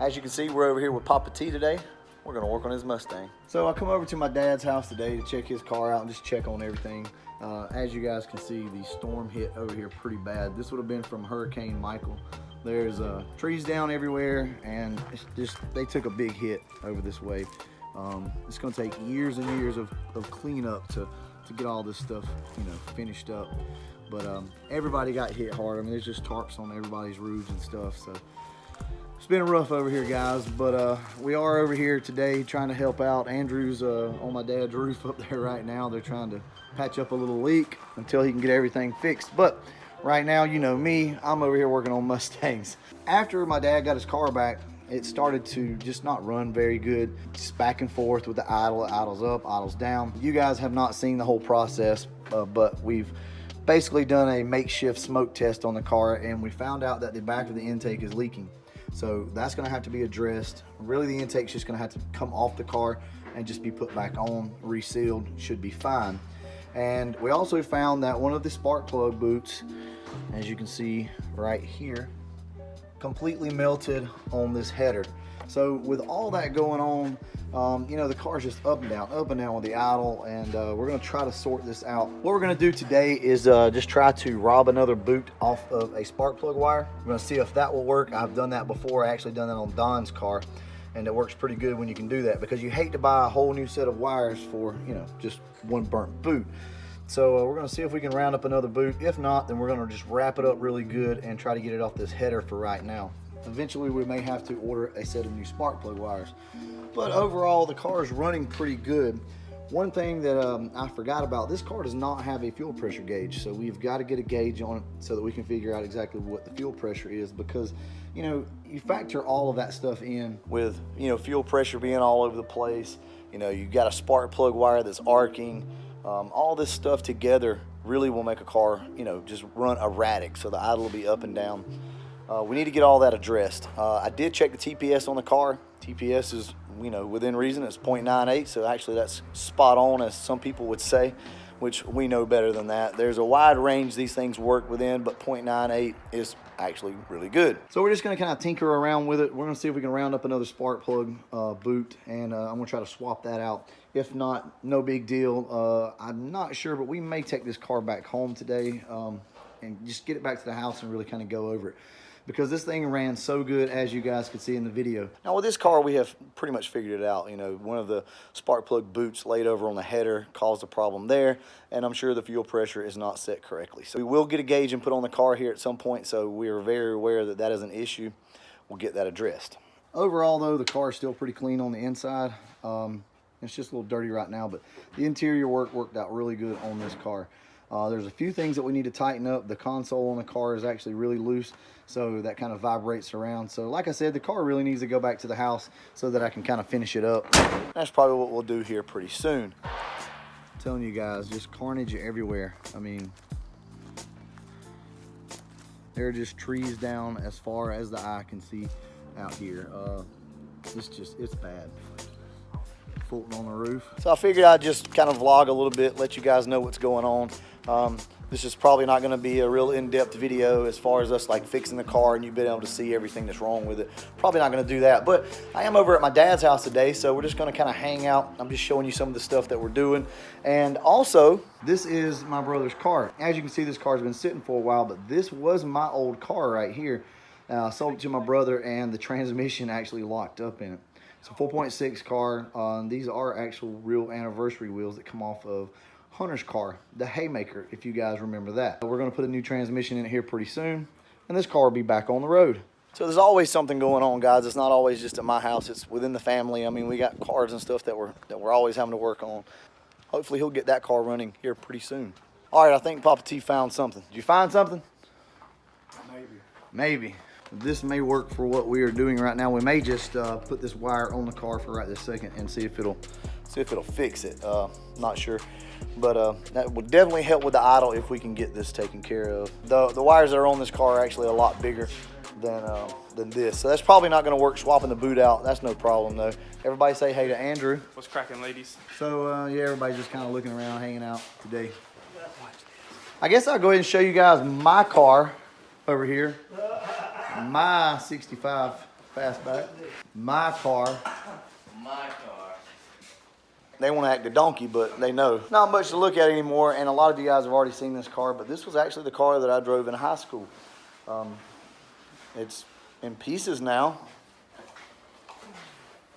As you can see, we're over here with Papa T today. We're gonna work on his Mustang. So I come over to my dad's house today to check his car out and just check on everything. As you guys can see, the storm hit over here pretty bad. This would have been from Hurricane Michael. There's trees down everywhere, and it's just, they took a big hit over this way. It's gonna take years and years of cleanup to get all this stuff, finished up. But everybody got hit hard. I mean, there's just tarps on everybody's roofs and stuff. So it's been rough over here, guys. But we are over here today trying to help out. Andrew's on my dad's roof up there right now. They're trying to patch up a little leak until he can get everything fixed. But right now, you know me, I'm over here working on Mustangs. After my dad got his car back, it started to just not run very good. Just back and forth with the idle. Idles up, idles down. You guys have not seen the whole process, but we've basically done a makeshift smoke test on the car, and we found out that the back of the intake is leaking. So that's gonna have to be addressed. Really, the intake's just gonna have to come off the car and just be put back on, resealed, should be fine. And we also found that one of the spark plug boots, as you can see right here, completely melted on this header. So with all that going on, the car's just up and down with the idle, and we're gonna try to sort this out. What we're gonna do today is just try to rob another boot off of a spark plug wire. We're gonna see if that will work. I've done that before. I actually done that on Don's car, and it works pretty good when you can do that, because you hate to buy a whole new set of wires for, just one burnt boot. So we're gonna see if we can round up another boot. If not, then we're gonna just wrap it up really good and try to get it off this header for right now. Eventually, we may have to order a set of new spark plug wires. But overall, the car is running pretty good. One thing that I forgot about, this car does not have a fuel pressure gauge. So we've got to get a gauge on it so that we can figure out exactly what the fuel pressure is, because, you factor all of that stuff in with, fuel pressure being all over the place. You've got a spark plug wire that's arcing. All this stuff together really will make a car, just run erratic. So the idle will be up and down. We need to get all that addressed. I did check the TPS on the car. TPS is, within reason. It's 0.98, so actually that's spot on, as some people would say, which we know better than that. There's a wide range these things work within, but 0.98 is actually really good. So we're just gonna kind of tinker around with it. We're gonna see if we can round up another spark plug boot, and I'm gonna try to swap that out. If not, no big deal. I'm not sure, but we may take this car back home today and just get it back to the house and really kind of go over it, because this thing ran so good, as you guys could see in the video. Now with this car, we have pretty much figured it out. One of the spark plug boots laid over on the header caused a problem there, and I'm sure the fuel pressure is not set correctly. So we will get a gauge and put on the car here at some point, so we are very aware that that is an issue. We'll get that addressed. Overall though, the car is still pretty clean on the inside. It's just a little dirty right now, but the interior work worked out really good on this car. There's a few things that we need to tighten up. The console on the car is actually really loose, so that kind of vibrates around. So like I said, the car really needs to go back to the house so that I can kind of finish it up. That's probably what we'll do here pretty soon. I'm telling you guys, just carnage everywhere. I mean, there are just trees down as far as the eye can see out here. It's bad. Floating on the roof. So I figured I'd just kind of vlog a little bit, let you guys know what's going on. This is probably not going to be a real in-depth video as far as us like fixing the car and you being able to see everything that's wrong with it. Probably not going to do that, but I am over at my dad's house today, so we're just going to kind of hang out. I'm just showing you some of the stuff that we're doing. And also, this is my brother's car. As you can see, this car's been sitting for a while, but this was my old car right here. I sold it to my brother, and the transmission actually locked up in it. It's a 4.6 car. These are actual real anniversary wheels that come off of Hunter's car, the Haymaker, if you guys remember that. We're gonna put a new transmission in here pretty soon, and this car will be back on the road. So there's always something going on, guys. It's not always just at my house, it's within the family. I mean, we got cars and stuff that we're always having to work on. Hopefully he'll get that car running here pretty soon. All right, I think Papa T found something. Did you find something? Maybe. This may work for what we are doing right now. We may just put this wire on the car for right this second and see if it'll fix it. Not sure, but that would definitely help with the idle if we can get this taken care of. The wires that are on this car are actually a lot bigger than this, so that's probably not going to work. Swapping the boot out, that's no problem though. Everybody say hey to Andrew. What's cracking, ladies? So yeah, everybody's just kind of looking around, hanging out today. I guess I'll go ahead and show you guys my car over here. My 65 Fastback. My car. My car. They want to act a donkey, but they know. Not much to look at anymore, and a lot of you guys have already seen this car, but this was actually the car that I drove in high school. It's in pieces now,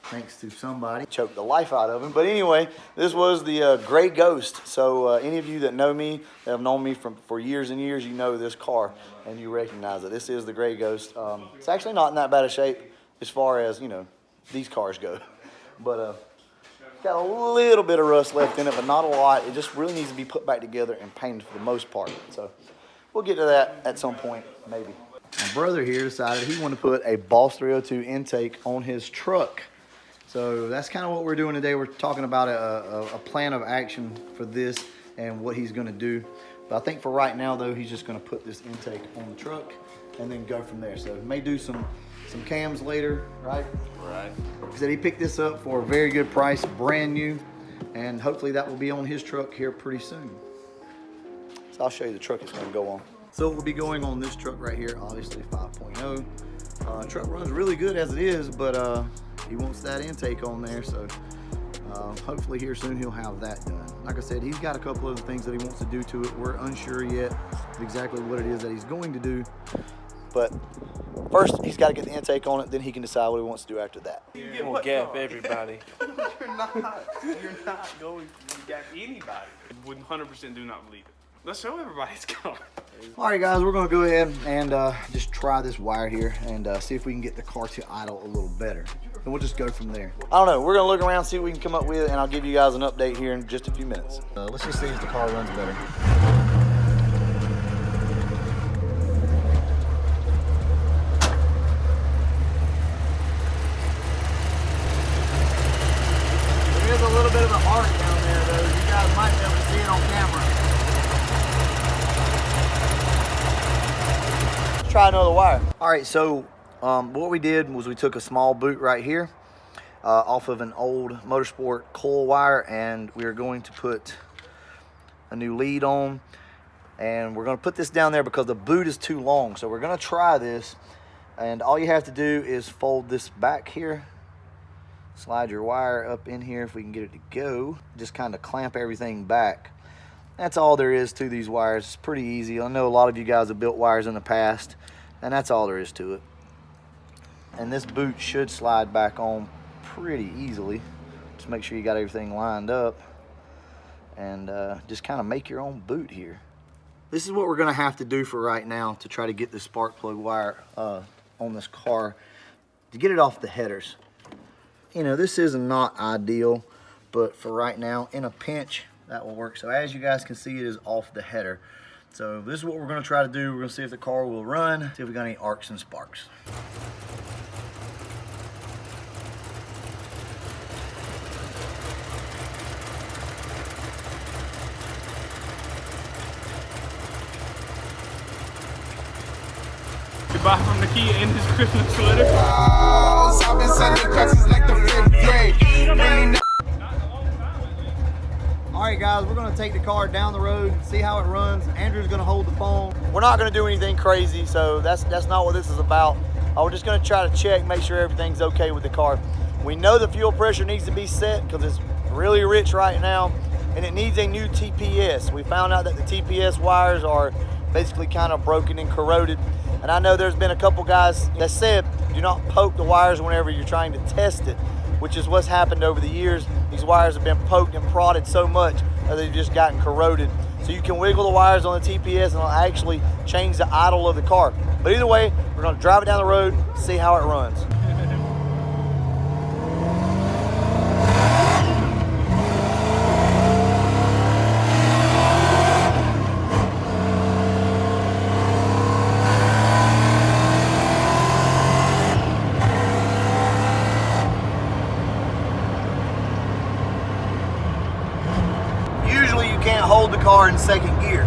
thanks to somebody. Choked the life out of him. But anyway, this was the Gray Ghost. So any of you that know me, that have known me for years and years, you know this car, and you recognize it. This is the Gray Ghost. It's actually not in that bad a shape as far as, you know, these cars go. But got a little bit of rust left in it, but not a lot. It just really needs to be put back together and painted for the most part. So we'll get to that at some point, maybe. My brother here decided he wanted to put a Boss 302 intake on his truck. So that's kind of what we're doing today. We're talking about a plan of action for this and what he's going to do. But I think for right now, though, he's just going to put this intake on the truck and then go from there. So he may do some cams later, right? Right. He said he picked this up for a very good price, brand new, and hopefully that will be on his truck here pretty soon. So I'll show you the truck it's going to go on. So it will be going on this truck right here, obviously 5.0. Truck runs really good as it is, but he wants that intake on there, so hopefully here soon he'll have that done. Like I said, he's got a couple other things that he wants to do to it. We're unsure yet of exactly what it is that he's going to do, but first he's got to get the intake on it, then he can decide what he wants to do after that. You won't gap everybody. You're not going to gap anybody. 100% do not believe it. Let's show everybody it's car. All right, guys, we're gonna go ahead and just try this wire here and see if we can get the car to idle a little better. And we'll just go from there. I don't know, we're gonna look around, see what we can come up with, and I'll give you guys an update here in just a few minutes. Let's just see if the car runs better. There is a little bit of an arc down there, though. You guys might be able to see it on camera. Try another wire. All right, so what we did was we took a small boot right here off of an old Motorsport coil wire, and we are going to put a new lead on, and we're going to put this down there because the boot is too long. So we're going to try this, and all you have to do is fold this back here, slide your wire up in here if we can get it to go, just kind of clamp everything back. That's all there is to these wires. It's pretty easy. I know a lot of you guys have built wires in the past, and that's all there is to it. And this boot should slide back on pretty easily. Just make sure you got everything lined up, and just kind of make your own boot here. This is what we're gonna have to do for right now to try to get this spark plug wire on this car, to get it off the headers. You know, this is not ideal, but for right now, in a pinch, that will work. So as you guys can see, it is off the header. So this is what we're gonna try to do. We're gonna see if the car will run, see if we got any arcs and sparks. Goodbye from the Kia and his Christmas sweater. I've been sending texts like the 5th grade. All right, guys, we're gonna take the car down the road, see how it runs. Andrew's gonna hold the phone. We're not gonna do anything crazy, so that's not what this is about. We're just gonna try to check, make sure everything's okay with the car. We know the fuel pressure needs to be set because it's really rich right now, and it needs a new TPS. We found out that the TPS wires are basically kind of broken and corroded. And I know there's been a couple guys that said, do not poke the wires whenever you're trying to test it, which is what's happened over the years. These wires have been poked and prodded so much that they've just gotten corroded. So you can wiggle the wires on the TPS and it'll actually change the idle of the car. But either way, we're gonna drive it down the road, see how it runs. Can't hold the car in second gear.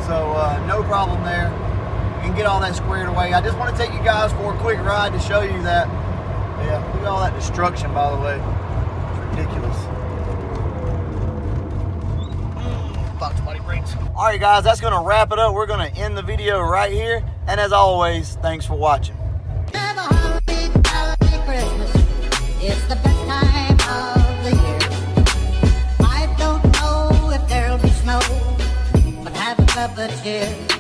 So no problem there. We can get all that squared away. I just want to take you guys for a quick ride to show you that. Yeah, look at all that destruction, by the way. It's ridiculous. Foxbody brakes. All right, guys, that's going to wrap it up. We're going to end the video right here. And as always, thanks for watching. Have a holiday Christmas. It's the best time of the year. I don't know if there'll be snow, but have a cup of cheer.